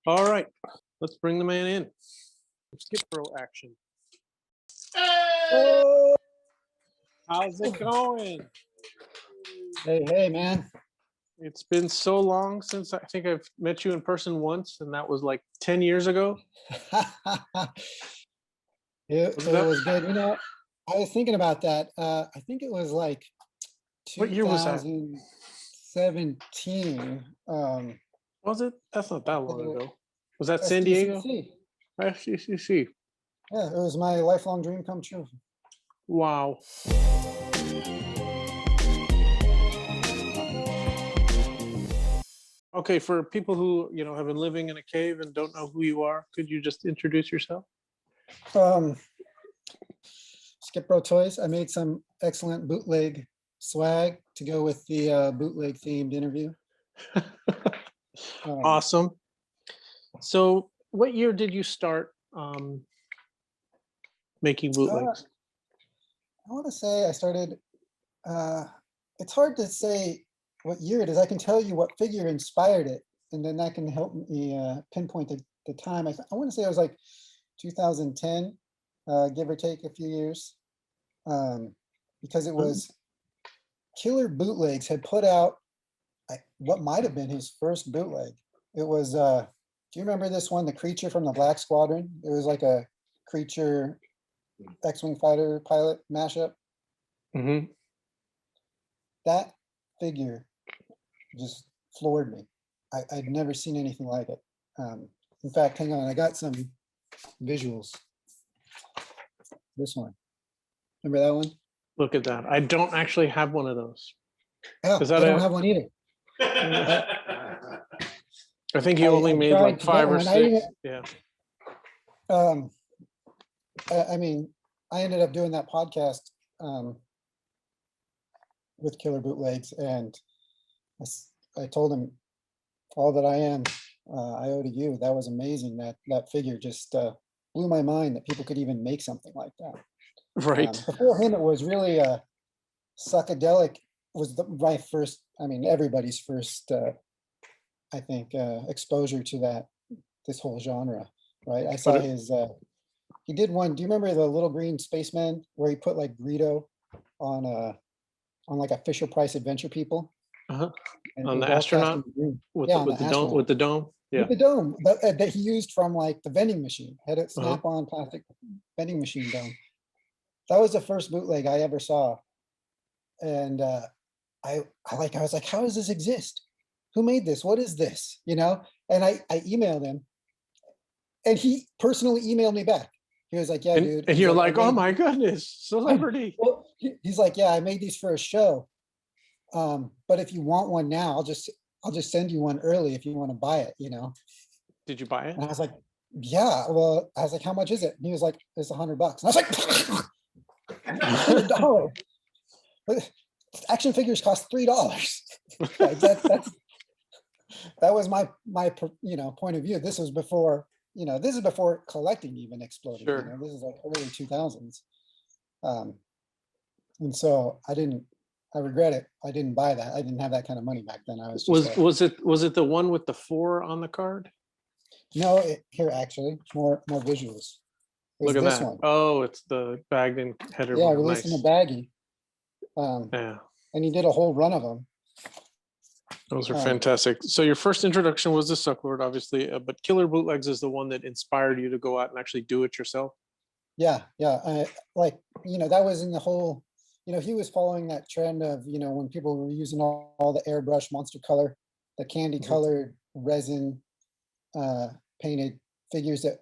All right, let's bring the man in. SkipBro action. Oh, How's it going? hey, man. It's been so long since I think I've met you in person once, and that was like 10 years ago. It was good. You know, I was thinking about that. I think it was like What year was that? 2017. Was it? That's not that long ago. Was that SDCC. San Diego? SDCC. Yeah, it was my lifelong dream come true. Wow. Okay, for people who have been living in a cave and don't know who you are, could you just introduce yourself? SkipBro Toys. I made some excellent bootleg swag to go with the bootleg themed interview. Awesome. So what year did you start making bootlegs? I want to say I started, it's hard to say what year it is. I can tell you what figure inspired it, and then that can help me pinpoint the time. I want to say it was like 2010, give or take a few years, because it was Killer Bootlegs had put out what might have been his first bootleg. It was, do you remember this one, the Creature from the Black Squadron? It was like a Creature X-Wing fighter pilot mashup. Mm-hmm. That figure just floored me. I'd never seen anything like it. In fact, hang on, I got some visuals. This one. Remember that one? Look at that. I don't actually have one of those. Oh, I don't have one either. I think he only made like 5 or 6. Yeah. I mean, I ended up doing that podcast with Killer Bootlegs, and I told him, all that I am, I owe to you. That was amazing. That figure just blew my mind that people could even make something like that. Right. Before him, it was really psychedelic. Was my first, I mean, everybody's first, I think, exposure to this whole genre, right? I saw his, he did one, do you remember the little green spaceman where he put like Greedo on like a Fisher Price Adventure People? On the astronaut? With the dome? With the dome? Yeah. With the dome that he used from like the vending machine, had a snap-on plastic vending machine dome. That was the first bootleg I ever saw. And I was like, how does this exist? Who made this? What is this? And I emailed him, and he personally emailed me back. He was like, yeah, dude. And you're like, oh my goodness, celebrity. Well, he's like, yeah, I made these for a show. But if you want one now, I'll just send you one early if you want to buy it, Did you buy it? And I was like, yeah. Well, I was like, how much is it? And he was like, it's $100. And I was like, $100. Action figures cost $3. Like that was my point of view. This was before, this is before collecting even exploded. Sure. This is like early 2000s. And so I regret it. I didn't buy that. I didn't have that kind of money back then. I was just was it the one with the 4 on the card? No, here actually more visuals. Look at that. One. Oh, it's the bagged in header. Yeah, released in a baggie. Yeah. And he did a whole run of them. Those are fantastic. So your first introduction was the Sucklord, obviously, but Killer Bootlegs is the one that inspired you to go out and actually do it yourself. Yeah. That was in the whole, he was following that trend of, when people were using all the airbrush monster color, the candy colored resin painted figures that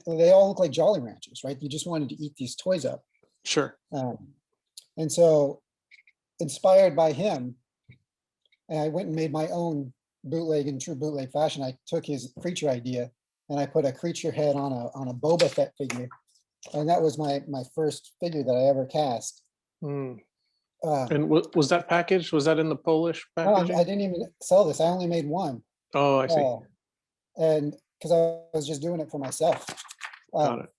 they all look like Jolly Ranchers, right? You just wanted to eat these toys up. Sure. And so inspired by him, and I went and made my own bootleg in true bootleg fashion. I took his creature idea and I put a creature head on a Boba Fett figure. And that was my first figure that I ever cast. And was that packaged? Was that in the Polish packaging? No, I didn't even sell this. I only made one. Oh, I see. And because I was just doing it for myself. Got it.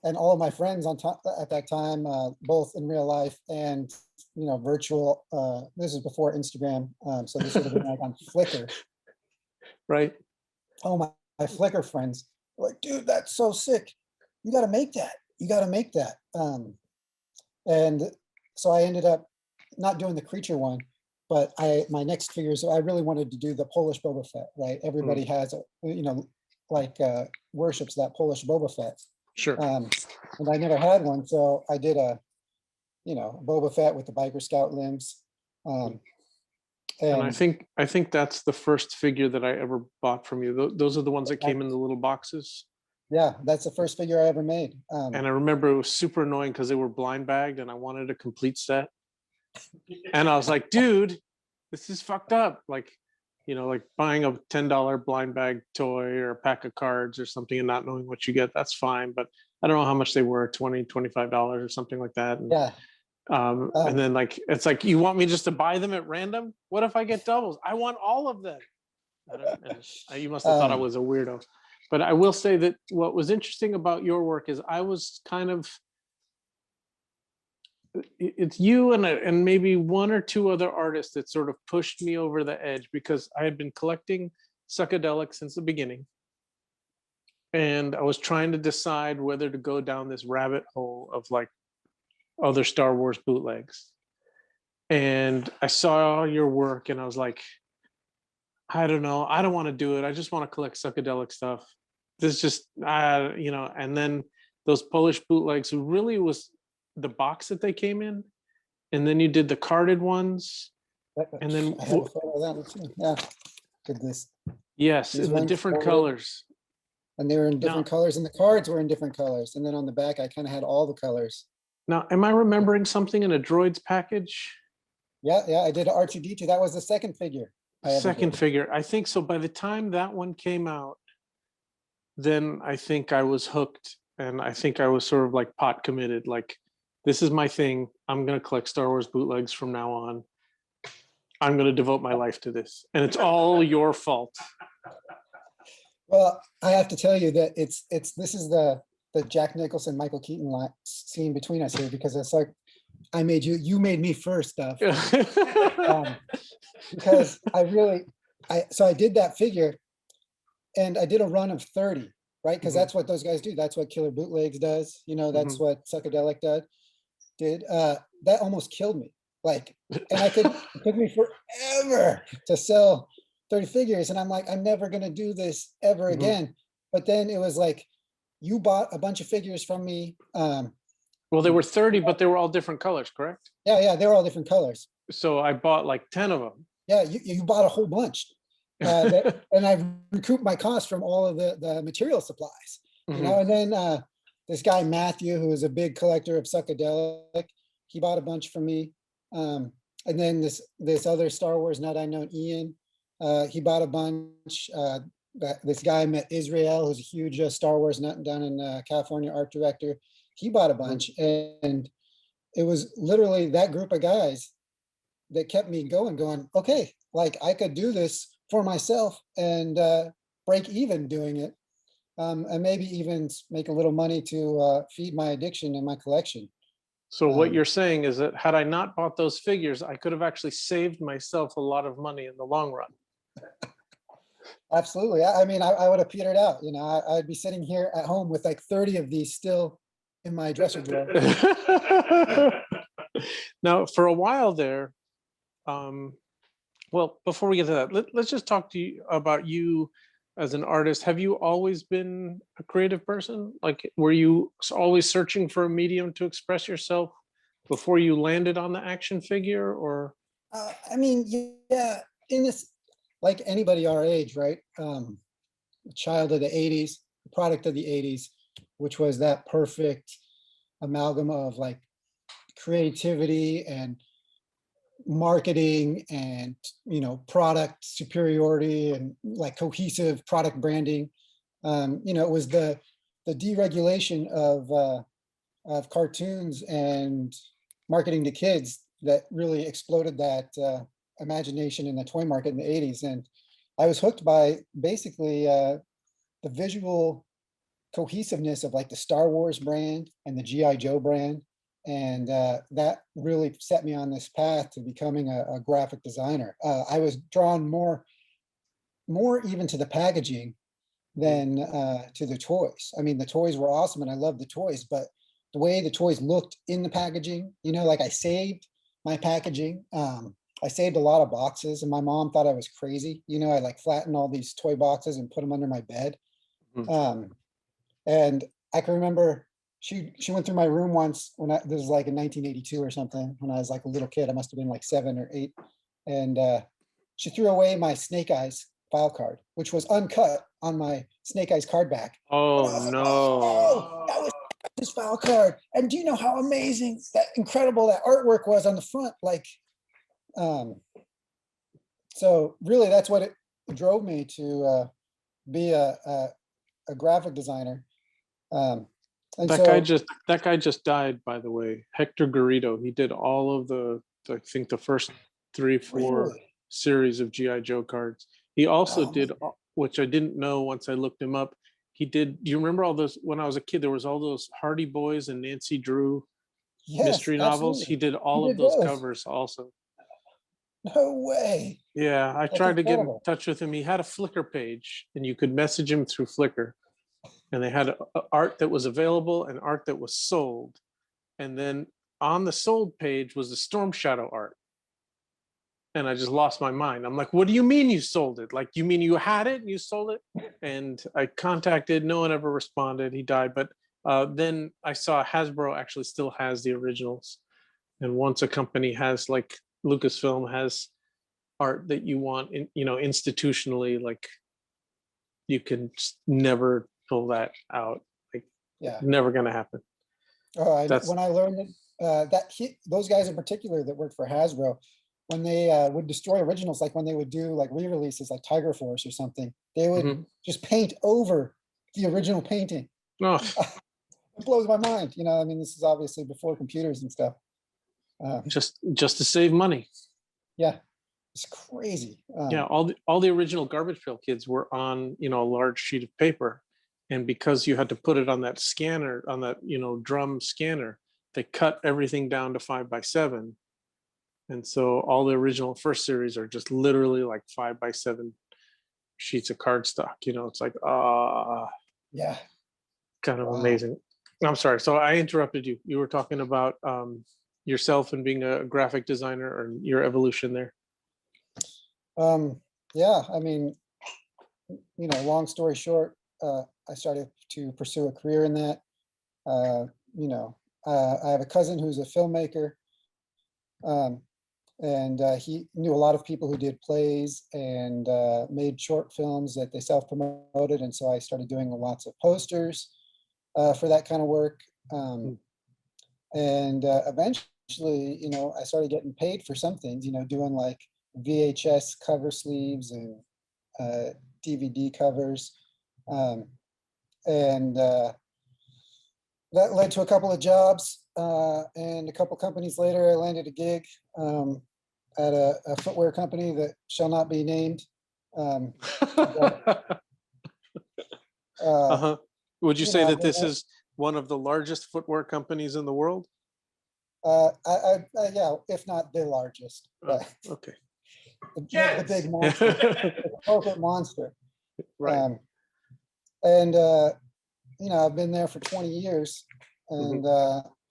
And all of my friends at that time, both in real life and virtual. This is before Instagram, so this would have been like on Flickr. Right. oh my Flickr friends were like, dude, that's so sick. You got to make that. You got to make that. And so I ended up not doing the creature one, but my next figures, I really wanted to do the Polish Boba Fett, right? Everybody has, like worships that Polish Boba Fett. Sure. And I never had one, so I did a, Boba Fett with the biker scout limbs. And And I think that's the first figure that I ever bought from you. Those are the ones that came in the little boxes. yeah, that's the first figure I ever made. And I remember it was super annoying because they were blind bagged and I wanted a complete set. And I was like, dude, this is fucked up. Like, like buying a $10 blind bag toy or a pack of cards or something and not knowing what you get, that's fine. But I don't know how much they were, $20, $25 or something like that. And, Yeah. And then it's like, you want me just to buy them at random? What if I get doubles? I want all of them. You must have thought I was a weirdo. But I will say that what was interesting about your work is I was kind of, it's you and maybe one or two other artists that sort of pushed me over the edge, because I had been collecting psychedelics since the beginning. And I was trying to decide whether to go down this rabbit hole of like other Star Wars bootlegs. And I saw your work and I was like, I don't know, I don't want to do it. I just want to collect psychedelic stuff. This just, and then those Polish bootlegs really was the box that they came in. And then you did the carded ones. And then, I have a photo of that one too. Yeah, did this. yes, These in the ones different folded. colors. And they were in different colors, and the cards were in different colors. And then on the back, I kind of had all the colors. Now, am I remembering something in a droids package? Yeah, I did R2D2. That was the second figure. Second figure, I think so. By the time that one came out, then I think I was hooked, and I think I was sort of like pot committed. Like, this is my thing. I'm going to collect Star Wars bootlegs from now on. I'm going to devote my life to this, and it's all your fault. Well, I have to tell you that this is the Jack Nicholson, Michael Keaton scene between us here, because it's like, I made you, you made me first stuff. Because so I did that figure, and I did a run of 30, right? Because that's what those guys do. That's what Killer Bootlegs does. That's what Psychedelic did. That almost killed me. Like, and it took me forever to sell 30 figures. And I'm like, I'm never going to do this ever again. But then it was like, you bought a bunch of figures from me. Well, they were 30, but they were all different colors, correct? Yeah, they were all different colors. So I bought like 10 of them. Yeah, you bought a whole bunch. And I recouped my costs from all of the material supplies. And then this guy, Matthew, who is a big collector of psychedelic, he bought a bunch from me. And then this other Star Wars nut I know, Ian, he bought a bunch. This guy I met, Israel, who's a huge Star Wars nut down in California, art director. He bought a bunch, and it was literally that group of guys that kept me going, okay, like I could do this for myself and break even doing it, and maybe even make a little money to feed my addiction and my collection. So what you're saying is that had I not bought those figures, I could have actually saved myself a lot of money in the long run. Absolutely. I mean, I would have petered out. I'd be sitting here at home with like 30 of these still in my dresser drawer. Now, for a while there, well, before we get to that, let's just talk to you about you as an artist. Have you always been a creative person? Like, were you always searching for a medium to express yourself before you landed on the action figure, or? I mean, yeah, in this, like anybody our age, right? A child of the 80s, product of the 80s, which was that perfect amalgam of like creativity and marketing and product superiority and like cohesive product branding. It was the deregulation of cartoons and marketing to kids that really exploded that imagination in the toy market in the 80s. And I was hooked by basically the visual cohesiveness of like the Star Wars brand and the G.I. Joe brand. And that really set me on this path to becoming a graphic designer. I was drawn more even to the packaging than to the toys. I mean, the toys were awesome and I loved the toys, but the way the toys looked in the packaging, you know, like I saved my packaging. I saved a lot of boxes and my mom thought I was crazy. You know, I like flattened all these toy boxes and put them under my bed. And I can remember she went through my room once when this was like in 1982 or something, when I was like a little kid. I must have been like 7 or 8. And she threw away my Snake Eyes file card, which was uncut on my Snake Eyes card back. Oh no. Oh, that was this file card. And do you know how amazing, that incredible that artwork was on the front? Like, so really that's what it drove me to be a graphic designer. And that guy just died, by the way. Hector Garrido. He did all of I think the first 3, 4 really? series of GI Joe cards. He also Oh, did, which I didn't know once I looked him up. He did. Do you remember all those? When I was a kid, there was all those Hardy Boys and Nancy Drew yes, mystery novels. He absolutely. did all He of did those those. covers also. No way. Yeah, I That's tried to get in incredible. touch with him. He had a Flickr page, and you could message him through Flickr. And they had art that was available and art that was sold. And then on the sold page was the Storm Shadow art. And I just lost my mind. I'm like, what do you mean you sold it? Like, you mean you had it and you sold it? And I contacted, no one ever responded. He died. But then I saw Hasbro actually still has the originals. And once a company has, like Lucasfilm has art that you want, you know, institutionally, like you can never pull that out. Like, Yeah. never gonna happen. Oh, That's when I learned that those guys in particular that worked for Hasbro, when they would destroy originals, like when they would do like re-releases like Tiger Force or something, they would just paint over the original painting. oh, It blows my mind. You know, I mean, this is obviously before computers and stuff. just to save money. Yeah, it's crazy. Yeah, all the original Garbage Pail Kids were on, you know, a large sheet of paper, and because you had to put it on that scanner, on that, you know, drum scanner, they cut everything down to 5x7. And so all the original first series are just literally like 5x7 sheets of cardstock. You know, it's like, Yeah. kind of Wow. amazing. I'm sorry. So I interrupted you. You were talking about yourself and being a graphic designer, or your evolution there. Yeah, I mean, you know, long story short, I started to pursue a career in that. You know, I have a cousin who's a filmmaker. And he knew a lot of people who did plays and made short films that they self-promoted. And so I started doing lots of posters for that kind of work. And eventually, you know, I started getting paid for some things, you know, doing like VHS cover sleeves and DVD covers. And that led to a couple of jobs. And a couple companies later, I landed a gig at a footwear company that shall not be named. Would you say know, that this is one of the largest footwear companies in the world? Yeah, if not the largest. But okay. The big monster, the corporate monster. Right. And you know, I've been there for 20 years, and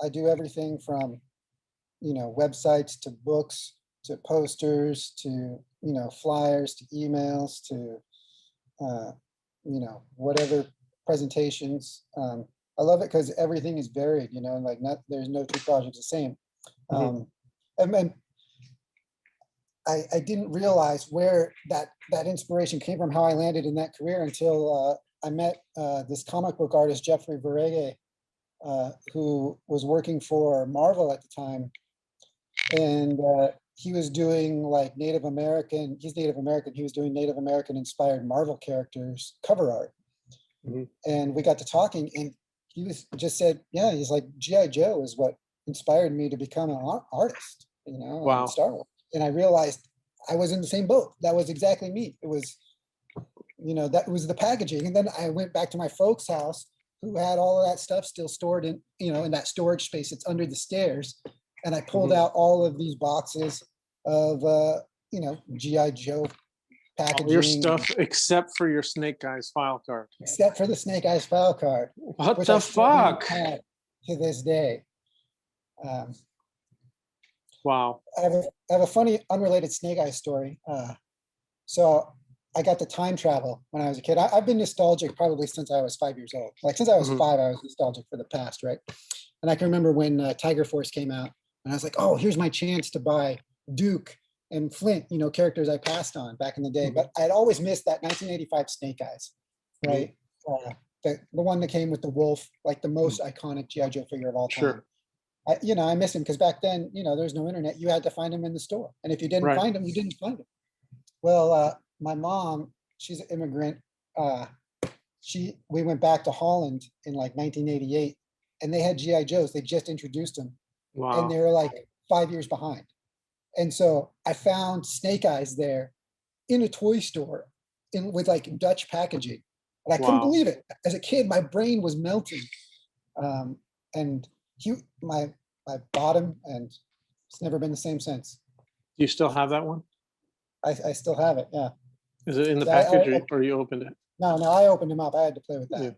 I do everything from, you know, websites to books to posters to, you know, flyers to emails to, you know, whatever presentations. I love it because everything is varied, you know, and like there's no two projects the same. And I didn't realize where that inspiration came from, how I landed in that career, until I met this comic book artist, Jeffrey Verege, who was working for Marvel at the time. And he was doing like Native American, he's Native American, he was doing Native American inspired Marvel characters cover art. And we got to talking, and he was just said, yeah, he's like, G.I. Joe is what inspired me to become an artist, you know, in Star Wars. And I realized I was in the same boat. That was exactly me. It was, you know, that was the packaging. And then I went back to my folks' house, who had all of that stuff still stored in, you know, in that storage space that's under the stairs. And I pulled out all of these boxes of, you know, G.I. Joe packaging. Your stuff, except for your Snake Eyes file card. Except for the Snake Eyes file card. What which the I still do fuck? have to this day. Wow. I have a funny unrelated Snake Eyes story. So I got to time travel when I was a kid. I've been nostalgic probably since I was 5 years old. Like since I was 5, I was nostalgic for the past, right? And I can remember when Tiger Force came out, and I was like, oh, here's my chance to buy Duke and Flint, you know, characters I passed on back in the day. But I'd always missed that 1985 Snake Eyes, right? The one that came with the wolf, like the most iconic G.I. Joe figure of all time. Sure. I miss him because back then, you know, there's no internet. You had to find him in the store. And if you didn't find him, you didn't find him. Well, my mom, she's an immigrant. We went back to Holland in like 1988, and they had G.I. Joes. They just introduced them. Wow. And they were like 5 years behind. And so I found Snake Eyes there in a toy store with like Dutch packaging. And I couldn't believe it. As a kid, my brain was melting. And I bought him, and it's never been the same since. Do you still have that one? I still have it, yeah. Is it in the package or you opened it? No, I opened him up. I had to play with that.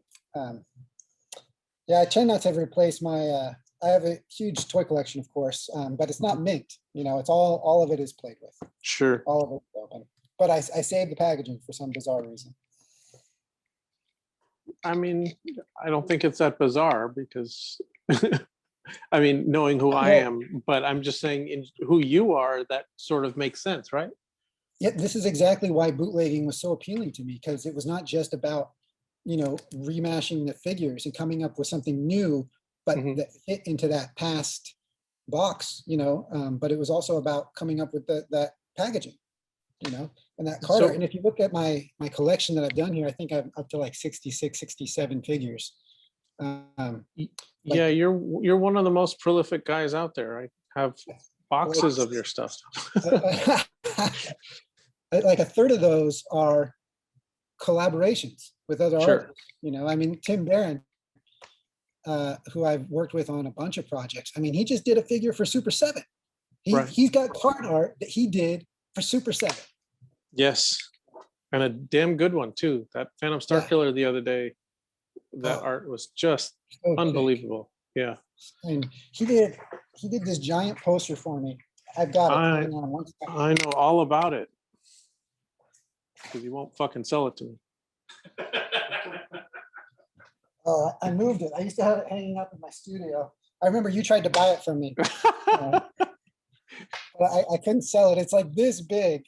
I try not to replace my, I have a huge toy collection, of course, but it's not mint. You know, it's all of it is played with. Sure. All of it is open. But I saved the packaging for some bizarre reason. I mean, I don't think it's that bizarre because, I mean, knowing who I am, but I'm just saying in who you are, that sort of makes sense, right? Yeah, this is exactly why bootlegging was so appealing to me, because it was not just about, you know, remashing the figures and coming up with something new, but that fit into that past box, you know, but it was also about coming up with that packaging, you know, and that card. And if you look at my collection that I've done here, I think I'm up to like 66, 67 figures. Yeah, you're one of the most prolific guys out there. I have boxes of your stuff. Like a third of those are collaborations with other artists. You know, I mean, Tim Barron, who I've worked with on a bunch of projects. I mean, he just did a figure for Super 7. He's got card art that he did for Super 7. Yes, and a damn good one too. That Phantom Star Killer the other day, that art was just unbelievable. Yeah. And he did this giant poster for me. I've got it. Hang on one second. I know all about it. Because you won't fucking sell it to me. Oh, I moved it. I used to have it hanging up in my studio. I remember you tried to buy it from me. But I couldn't sell it. It's like this big.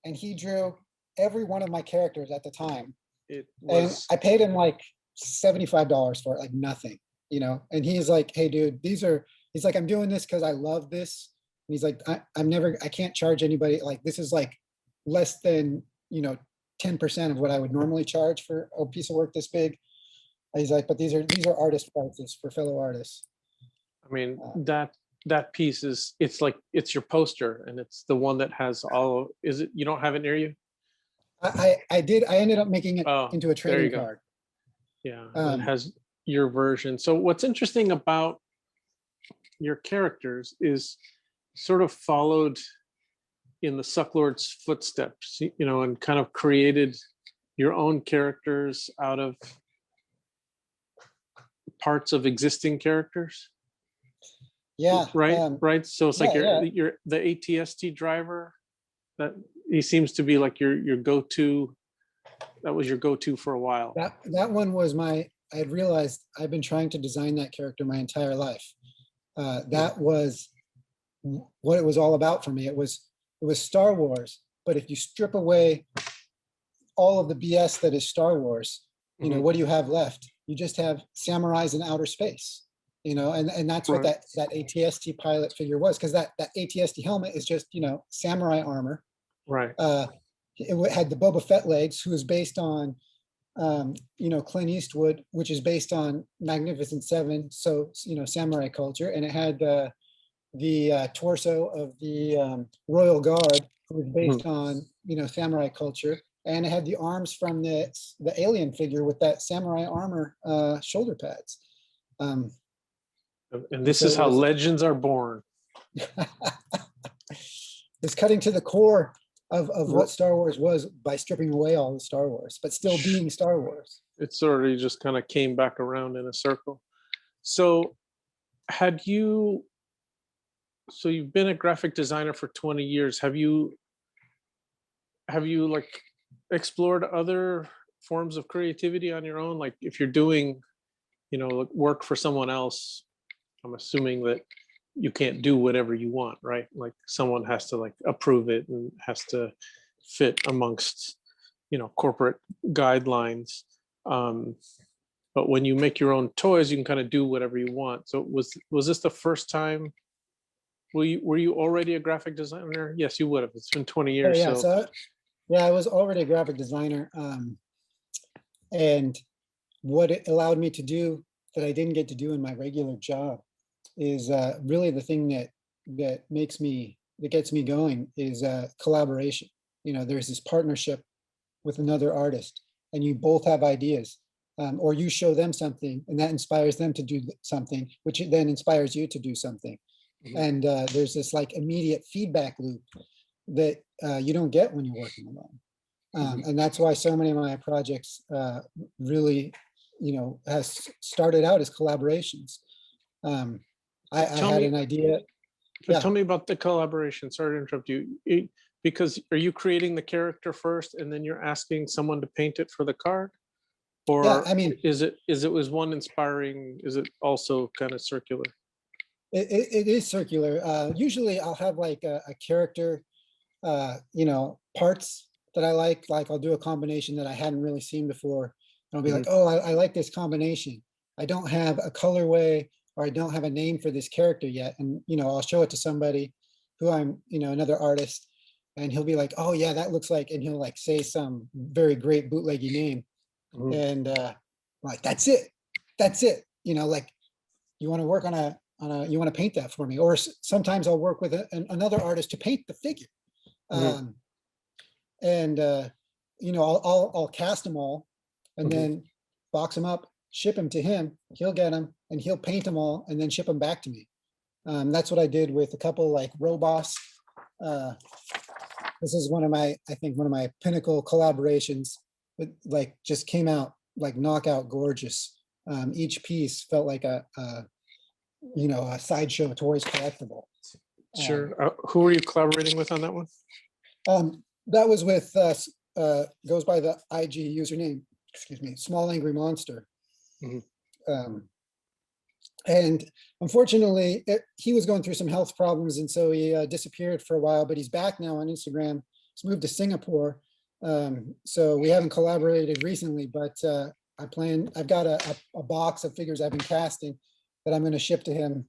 And he drew every one of my characters at the time. And I paid him like $75 for it, like nothing, you know? And he's like, hey dude, he's like, I'm doing this because I love this. And he's like, I can't charge anybody. Like, this is like less than, you know, 10% of what I would normally charge for a piece of work this big. He's like, but these are artist prices for fellow artists. I mean, that piece it's your poster, and it's the one that has all. Is it? You don't have it near you? I ended up making it into a trading card. Yeah, it has your version. So what's interesting about your characters is sort of followed in the Sucklord's footsteps, you know, and kind of created your own characters out of parts of existing characters. Yeah. Right. So it's like you're the ATST driver. That he seems to be like your go-to. That was your go-to for a while. That one was I had realized I've been trying to design that character my entire life. That was what it was all about for me. It was Star Wars, but if you strip away all of the BS that is Star Wars, you know, what do you have left? You just have samurais in outer space, you know, and that's what that ATST pilot figure was, because that ATST helmet is just, you know, samurai armor. Right. It had the Boba Fett legs, who is based on, you know, Clint Eastwood, which is based on Magnificent Seven, so, you know, samurai culture, and it had the torso of the Royal Guard, who was based on, you know, samurai culture, and it had the arms from the alien figure with that samurai armor shoulder pads. And this is how legends are born. It's cutting to the core. of what Star Wars was by stripping away all the Star Wars, but still being Star Wars. It sort of just kind of came back around in a circle. So had you, so you've been a graphic designer for 20 years. Have you like explored other forms of creativity on your own? Like if you're doing, you know, work for someone else, I'm assuming that you can't do whatever you want, right? Like someone has to like approve it and has to fit amongst, you know, corporate guidelines. But when you make your own toys, you can kind of do whatever you want. So was this the first time? Were you already a graphic designer? Yes, you would have. It's been 20 years. Yeah, So yeah, I was already a graphic designer. And what it allowed me to do that I didn't get to do in my regular job is really the thing that gets me going is collaboration. You know, there's this partnership with another artist and you both have ideas, or you show them something and that inspires them to do something, which then inspires you to do something. And there's this like immediate feedback loop that you don't get when you're working alone. And that's why so many of my projects really, you know, has started out as collaborations. I had an idea. But tell me about the collaboration. Sorry to interrupt you. Because are you creating the character first and then you're asking someone to paint it for the card? Or Yeah, I mean, is it was one inspiring? Is it also kind of circular? it is circular. Usually I'll have like a character, you know, parts that I like I'll do a combination that I hadn't really seen before. And I'll be like, oh, I like this combination. I don't have a colorway or I don't have a name for this character yet. And, you know, I'll show it to somebody who I'm, you know, another artist, and he'll be like, oh yeah, that looks like, and he'll like say some very great bootleggy name. And like, that's it. You know, like, you want to work on you want to paint that for me? Or sometimes I'll work with another artist to paint the figure. And you know, I'll cast them all and then box them up, ship them to him. He'll get them and he'll paint them all and then ship them back to me. That's what I did with a couple like robots. This is I think one of my pinnacle collaborations. It like just came out like knockout gorgeous. Each piece felt like a you know, a Sideshow Toys collectible. Sure. Who are you collaborating with on that one? That was with goes by the IG username, excuse me, Small Angry Monster. And unfortunately, he was going through some health problems, and so he disappeared for a while. But he's back now on Instagram. He's moved to Singapore, so we haven't collaborated recently. But I've got a box of figures I've been casting that I'm going to ship to him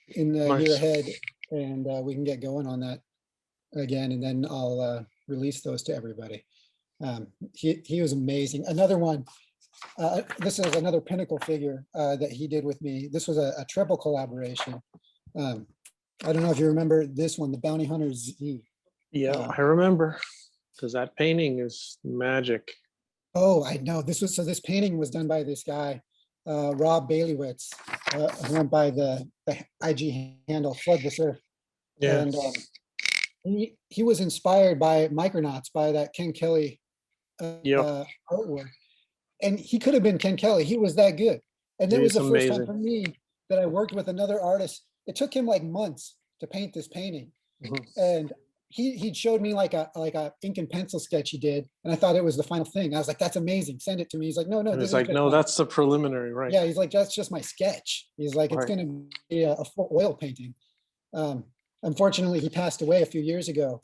in the year ahead, and we can get going on that again, and then I'll release those to everybody. He was amazing. Another one, this is another pinnacle figure that he did with me. This was a triple collaboration. I don't know if you remember this one, the Bounty Hunter Z. Yeah, I remember, because that painting is magic. Oh, I know. This painting was done by this guy, Rob Bailiewicz, who went by the IG handle Flood This Earth. Yeah. And he was inspired by Micronauts, by that Ken Kelly artwork. And he could have been Ken Kelly. He was that good. And it was the first time for me that I worked with another artist. It took him like months to paint this painting. And he showed me like a ink and pencil sketch he did. And I thought it was the final thing. I was like, that's amazing. Send it to me. He's like, no, this is like, no, that's the preliminary, right? Yeah, he's like, that's just my sketch. He's like, it's going to be a full oil painting. Unfortunately, he passed away a few years ago.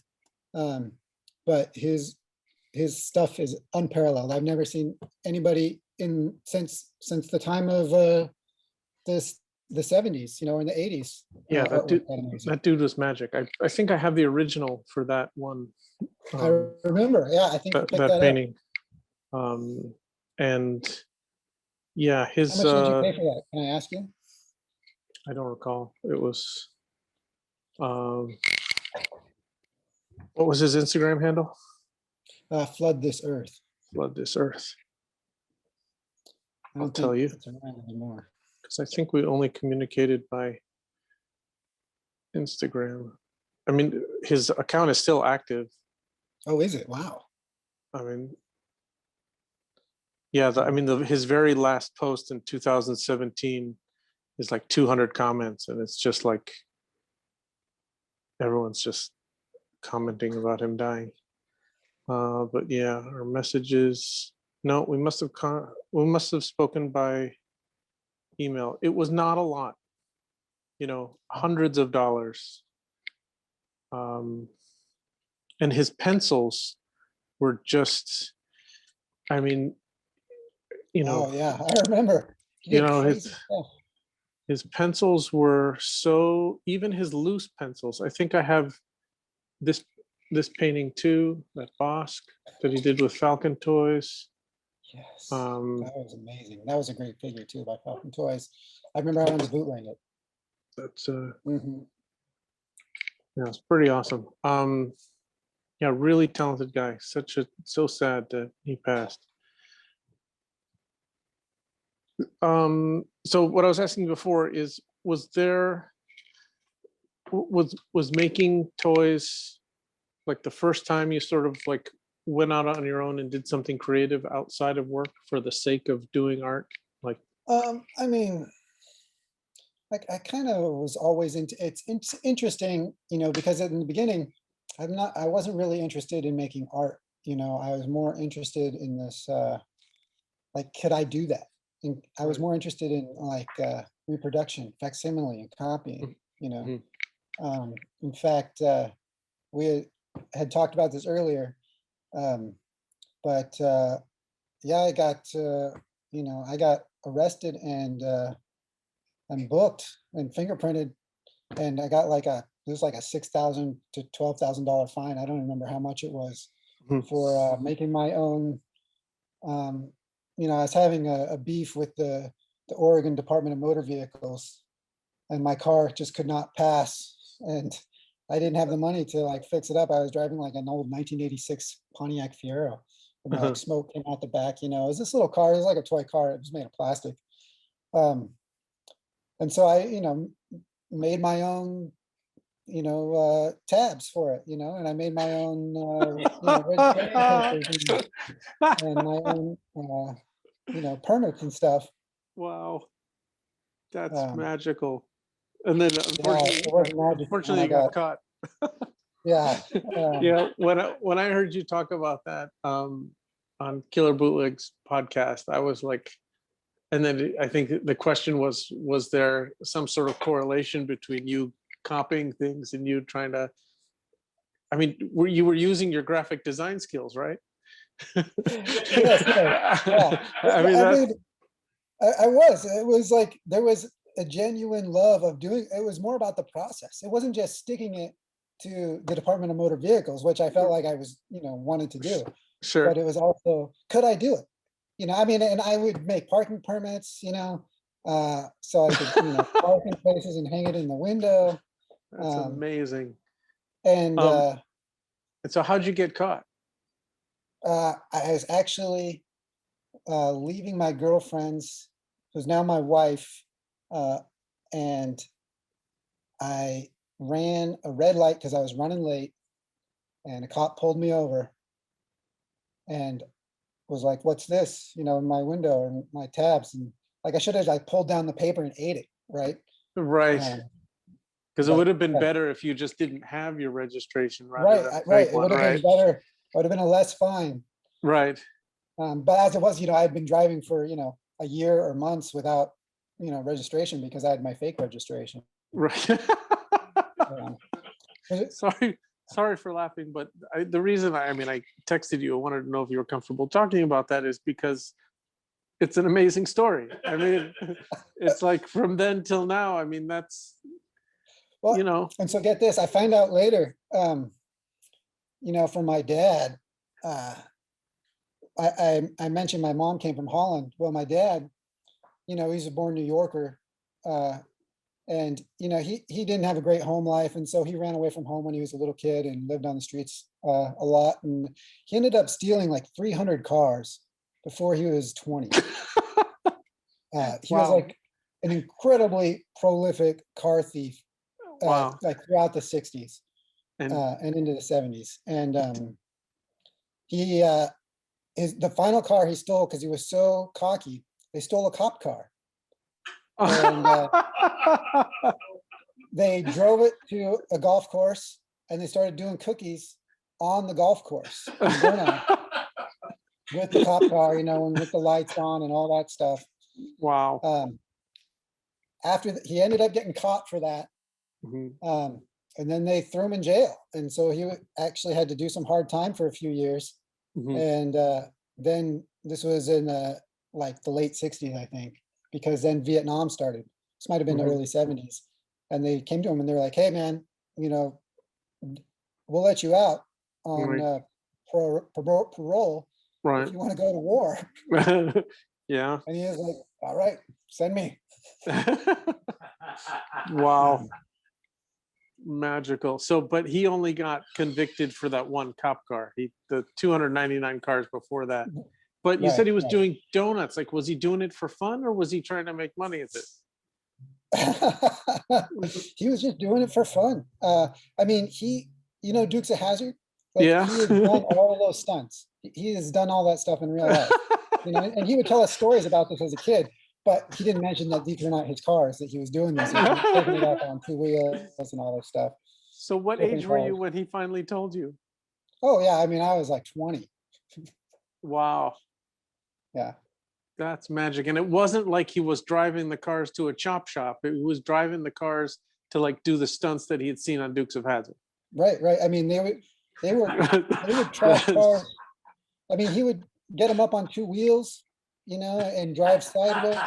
But his stuff is unparalleled. I've never seen anybody since the time of the 70s, you know, in the 80s. Yeah, that dude was magic. I think I have the original for that one. I remember. Yeah, I think that painting. And yeah, his. How much did you pay for that? Can I ask you? I don't recall. It was. What was his Instagram handle? Flood This Earth. Flood This Earth. I'll tell you. It's around anymore. Because I think we only communicated by Instagram. I mean, his account is still active. Oh, is it? Wow. I mean, yeah, I mean, his very last post in 2017 is like 200 comments, and it's just like everyone's just commenting about him dying. But yeah, our messages. No, we must have spoken by email. It was not a lot, hundreds of dollars. And his pencils were just, I mean, Oh yeah, I remember. He did crazy stuff. his pencils were so, even his loose pencils. I think I have this painting too, that Bosque that he did with Falcon Toys. Yes, that was amazing. That was a great figure too by Falcon Toys. I remember I wanted to bootleg it. That's yeah, it's pretty awesome. Yeah, really talented guy. So sad that he passed. So what I was asking before is, was making toys like the first time you sort of like went out on your own and did something creative outside of work for the sake of doing art? Like, I mean, like I kind of was always into it's interesting, because in the beginning, I wasn't really interested in making art. I was more interested in this, like, could I do that? And I was Right. more interested in like reproduction, facsimile, and copying. In fact, we had talked about this earlier, but yeah, I got arrested and booked and fingerprinted, and I got like it was like a $6,000 to $12,000 fine. I don't remember how much it was for making my own. I was having a beef with the Oregon Department of Motor Vehicles, and my car just could not pass, and I didn't have the money to like fix it up. I was driving like an old 1986 Pontiac Fiero, and like smoke came out the back. It was this little car. It was like a toy car. It was made of plastic. And so I, made my own, tabs for it, and I made my own, registration papers and my own, permits and stuff. wow, that's Um, magical. And then yeah, it wasn't magic when unfortunately I you got got, caught. yeah. Yeah, when I heard you talk about that on Killer Bootlegs podcast, I was like, and then I think the question was there some sort of correlation between you copying things and you trying to, I mean, you were using your graphic design skills, right? Yes, yeah. I mean, I was. It was like there was a genuine love of doing. It was more about the process. It wasn't just sticking it to the Department of Motor Vehicles, which I felt like I was, wanted to do. sure. But it was also, could I do it? I mean, and I would make parking permits, so I could, park in places and hang it in the window. That's amazing. And And so how'd you get caught? I was actually leaving my girlfriend's, who's now my wife, and I ran a red light because I was running late, and a cop pulled me over and was like, "What's this?" In my window and my tabs, and like I should have like pulled down the paper and ate it, right? Right. Because it But would have been better if you just didn't have your registration rather right, than right. fake It one, would have right? been better. It would have been a less fine. Right. But as it was, I had been driving for a year or months without registration because I had my fake registration. Right. Um, Sorry for laughing, but the reason I texted you, I wanted to know if you were comfortable talking about that, is because it's an amazing story. I mean, it's like from then till now. I mean, that's, well, and so get this, I find out later, from my dad, I mentioned my mom came from Holland. Well, my dad, he's a born New Yorker, and he didn't have a great home life, and so he ran away from home when he was a little kid and lived on the streets a lot. And he ended up stealing like 300 cars before he was 20. He was like an incredibly prolific car thief, wow. like throughout the 60s. and into the 70s. And he the final car he stole, because he was so cocky, they stole a cop car. And they drove it to a golf course, and they started doing cookies on the golf course in Burnout with the cop car, and with the lights on and all that stuff. Wow. After he ended up getting caught for that. And then they threw him in jail. And so he actually had to do some hard time for a few years. And then this was in like the late 60s, I think, because then Vietnam started. This might have been the early 70s. And they came to him and they were like, hey, man, we'll let you out on parole if you want to go to war. Yeah. And he was like, all right, send me. Wow. Magical. So, but he only got convicted for that one cop car. The 299 cars before that. But you said he was doing donuts. Like, was he doing it for fun, or was he trying to make money at this? He was just doing it for fun. I mean, Dukes of Hazzard. Like, Yeah. He has done all of those stunts. He has done all that stuff in real life. And he would tell us stories about this as a kid. But he didn't mention that these were not his cars, that he was doing this. He was taking it up on 2 wheels and all that stuff. So what age were you when he finally told you? Oh, yeah. I mean, I was like 20. Wow. Yeah. That's magic. And it wasn't like he was driving the cars to a chop shop. He was driving the cars to like do the stunts that he had seen on Dukes of Hazzard. Right. I mean, they would trash cars. I mean, he would get them up on 2 wheels, and drive sideways.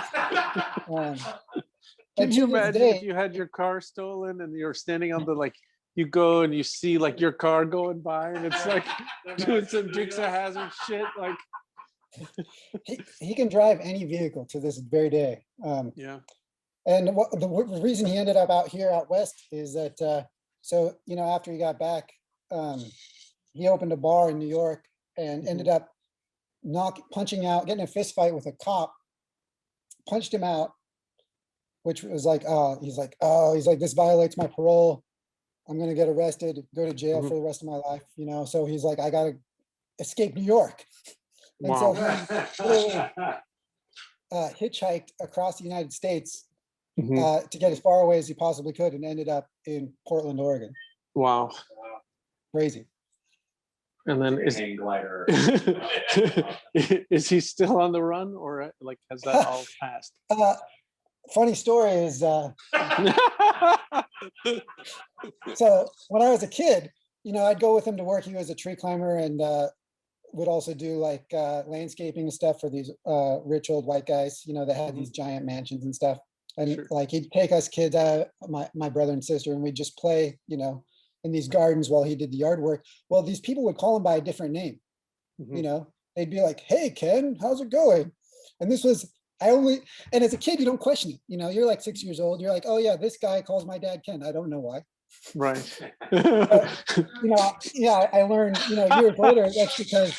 Can you imagine if you had your car stolen and you're standing on the, you go and you see like your car going by and it's like doing some Dukes of Hazzard shit, like. He can drive any vehicle to this very day. Yeah. And the reason he ended up out here out west is that, so, after he got back, he opened a bar in New York and ended up punching out, getting a fist fight with a cop, punched him out, which was like, he's like, this violates my parole. I'm going to get arrested, go to jail for the rest of my life. So he's like, I got to escape New York. And so he hitchhiked across the United States to get as far away as he possibly could, and ended up in Portland, Oregon. Wow. Crazy. And then is he still on the run, or like has that all passed? Funny story is, so when I was a kid, I'd go with him to work. He was a tree climber and would also do like landscaping and stuff for these rich old white guys, that had these giant mansions and stuff. And like he'd take us kids out, my brother and sister, and we'd just play, in these gardens while he did the yard work. Well, these people would call him by a different name. They'd be like, hey, Ken, how's it going? And this was, and as a kid, you don't question it. You're like 6 years old. You're like, oh yeah, this guy calls my dad Ken. I don't know why. Right. But, I learned, years later, that's because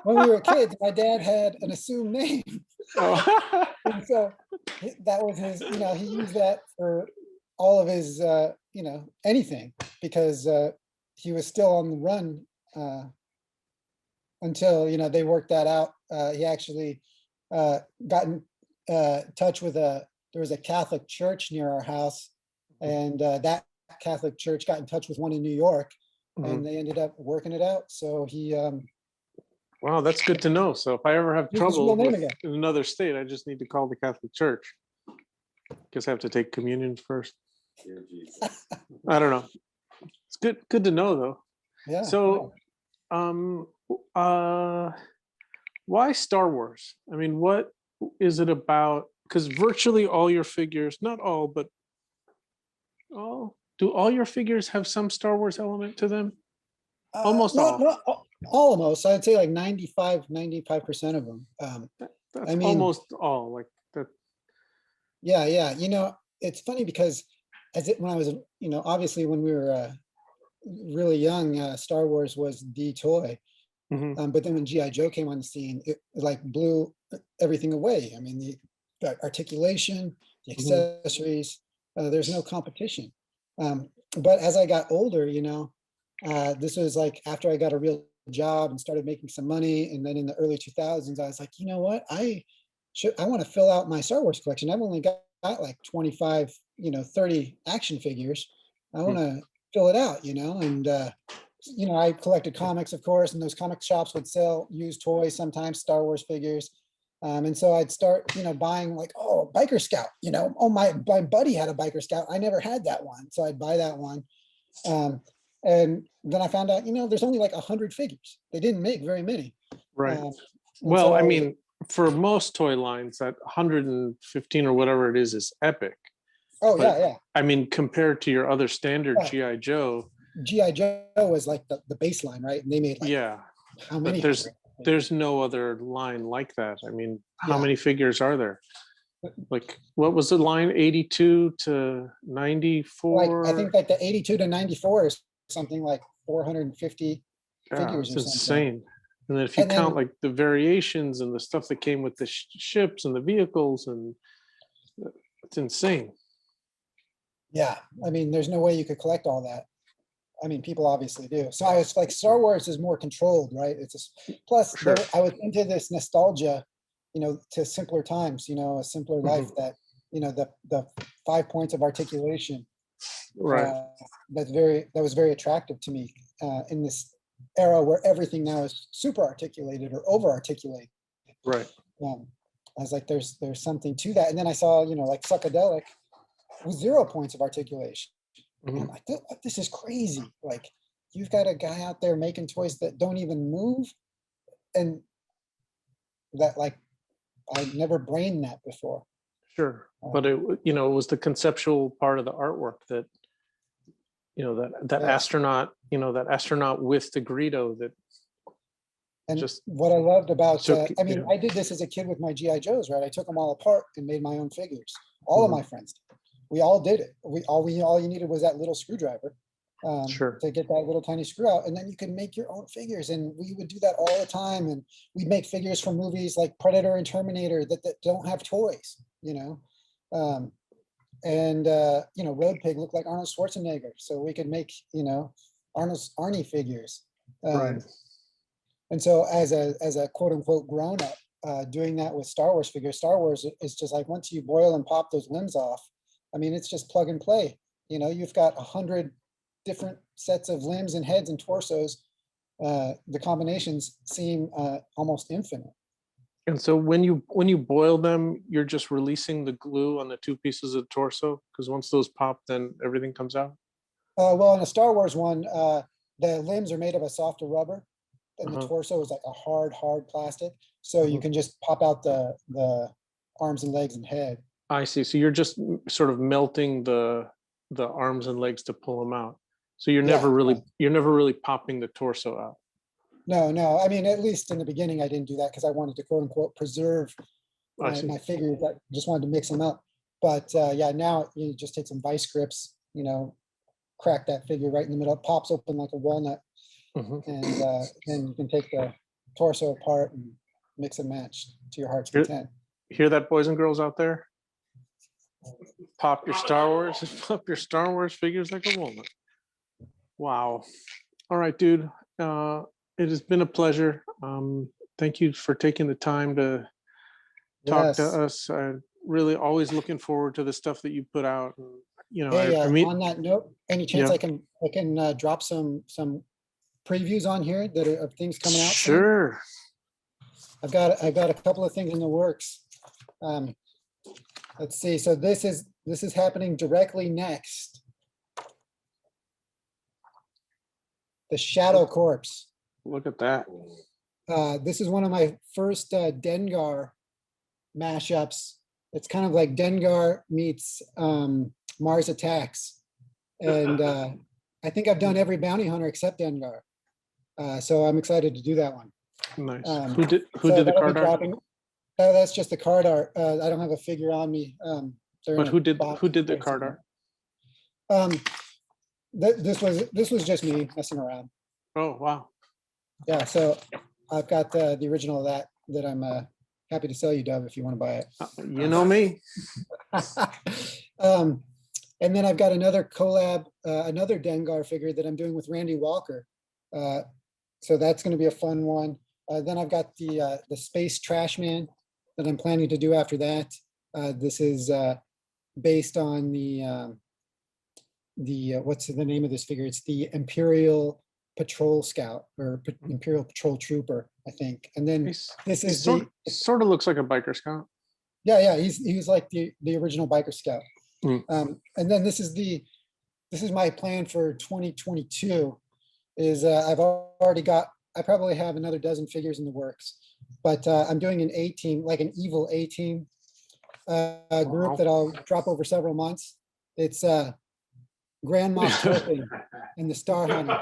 when we were kids, my dad had an assumed name. And so that was his, he used that for all of his, anything, because he was still on the run until, they worked that out. He actually got in touch with there was a Catholic church near our house, and that Catholic church got in touch with one in New York, and they ended up working it out. So he wow, that's good to know. So if I ever have trouble in another state, I just need to call the Catholic Church. Guess I have to take communion first. I don't know. It's good to know though. Yeah. So why Star Wars? I mean, what is it about? Because virtually all your figures, not all, but do all your figures have some Star Wars element to them? Almost all. Not almost. I'd say like 95% of them. That's almost all. Like that. Yeah. It's funny because when I was, obviously when we were really young, Star Wars was the toy. But then when G.I. Joe came on the scene, it like blew everything away. I mean, the articulation, the accessories, there's no competition. But as I got older, This was like after I got a real job and started making some money. And then in the early 2000s, I was like, you know what? I want to fill out my Star Wars collection. I've only got like 25, 30 action figures. I want to fill it out, and, I collected comics, of course, and those comic shops would sell used toys, sometimes Star Wars figures. And so I'd start, buying like, oh, Biker Scout, oh, my buddy had a Biker Scout. I never had that one. So I'd buy that one. And then I found out, there's only like 100 figures. They didn't make very many. Right. And Well, so I mean, for most toy lines, that 115 or whatever it is epic. Oh, But, yeah. I mean, compared to your other standard Right. GI Joe, GI Joe was like the baseline, right? And they made like yeah, how many? but hundred? there's no other line like that. I mean, how Yeah. many figures are there? Like, what was the line? 82 to 94? Like I think like the 82 to 94 is something like 450 Yeah, figures it's or something. insane. And then if you And count then- like the variations and the stuff that came with the ships and the vehicles, and it's insane. Yeah, I mean, there's no way you could collect all that. I mean, people obviously do. So I was like, Star Wars is more controlled, right? It's just, plus Sure. I was into this nostalgia, to simpler times, a simpler life that, the 5 points of articulation. Right. That was very attractive to me in this era where everything now is super articulated or over articulated. Right. I was like, there's something to that. And then I saw, like Psychedelic with 0 points of articulation. Mhm. I'm like, this is crazy. Like, you've got a guy out there making toys that don't even move, and that, like, I never brained that before. Sure. But it was the conceptual part of the artwork that, that Yeah. astronaut, that astronaut with the Greedo that And just what I loved about, took, I mean, yeah. I did this as a kid with my GI Joes, right? I took them all apart and made my own figures. All of my friends did. We all did it. All you needed was that little screwdriver Sure. to get that little tiny screw out, and then you could make your own figures. And we would do that all the time. And we'd make figures from movies like Predator and Terminator that don't have toys, and Road Pig looked like Arnold Schwarzenegger, so we could make Arnie figures. Right. And so as a quote unquote grown up, doing that with Star Wars figures, Star Wars is just like, once you boil and pop those limbs off, I mean, it's just plug and play. You've got 100 different sets of limbs and heads and torsos. The combinations seem almost infinite. And so when you boil them, you're just releasing the glue on the two pieces of torso, because once those pop, then everything comes out. Well, in a Star Wars one, the limbs are made of a softer rubber, and the torso is like a hard plastic. So you can just pop out the arms and legs and head. I see. So you're just sort of melting the arms and legs to pull them out. So you're never really popping the torso out. No. I mean, at least in the beginning, I didn't do that because I wanted to quote unquote preserve my figures. I just wanted to mix them up. But yeah, now you just take some vice grips, crack that figure right in the middle. It pops open like a walnut, and then you can take the torso apart and mix and match to your heart's content. Hear that, boys and girls out there? Pop your Star Wars figures like a walnut. Wow. All right, dude. It has been a pleasure. Thank you for taking the time to talk to us. I really always looking forward to the stuff that you put out. Hey, on that note, any chance Yeah. I can drop some previews on here that are of things coming out? Sure. I've got a couple of things in the works. Let's see. So this is happening directly next. The Shadow Corpse. Look at that. This is one of my first Dengar mashups. It's kind of like Dengar meets Mars Attacks. And I think I've done every bounty hunter except Dengar. So I'm excited to do that one. Nice. Who did the card art? That's just the card art. I don't have a figure on me. But who did the card art? This was just me messing around. Oh, wow. Yeah, so I've got the original of that I'm happy to sell you, Dove, if you want to buy it. You know me. And then I've got another collab, another Dengar figure that I'm doing with Randy Walker. So that's going to be a fun one. Then I've got the Space Trash Man that I'm planning to do after that. This is based on the what's the name of this figure? It's the Imperial Patrol Scout or Imperial Patrol Trooper, I think. And then this is sort of looks like a biker scout. yeah, he's like the original biker scout. Mm. And then this is my plan for 2022. Is I've already got, I probably have another dozen figures in the works, but I'm doing an A team, like an evil A team group that I'll drop over several months. It's Grand Moff Tarkin and the Star Hunter.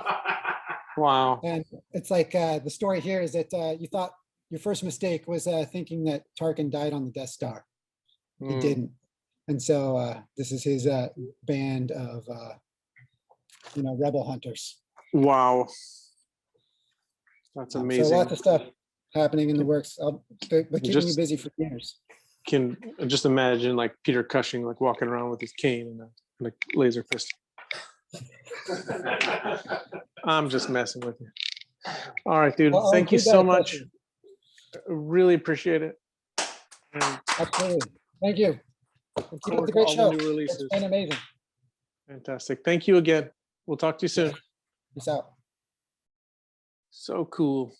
Wow. And it's like the story here is that you thought your first mistake was thinking that Tarkin died on the Death Star. He didn't. And so this is his band of, rebel hunters. Wow. That's amazing. So lots of stuff happening in the works. But keeping me busy for years. Can just imagine like Peter Cushing like walking around with his cane and a laser pistol. I'm just messing with you. All right, dude. Thank you so much. Really appreciate it. And absolutely. Thank you. Keep up the great show. It's been amazing. Fantastic. Thank you again. We'll talk to you soon. Peace out. So cool.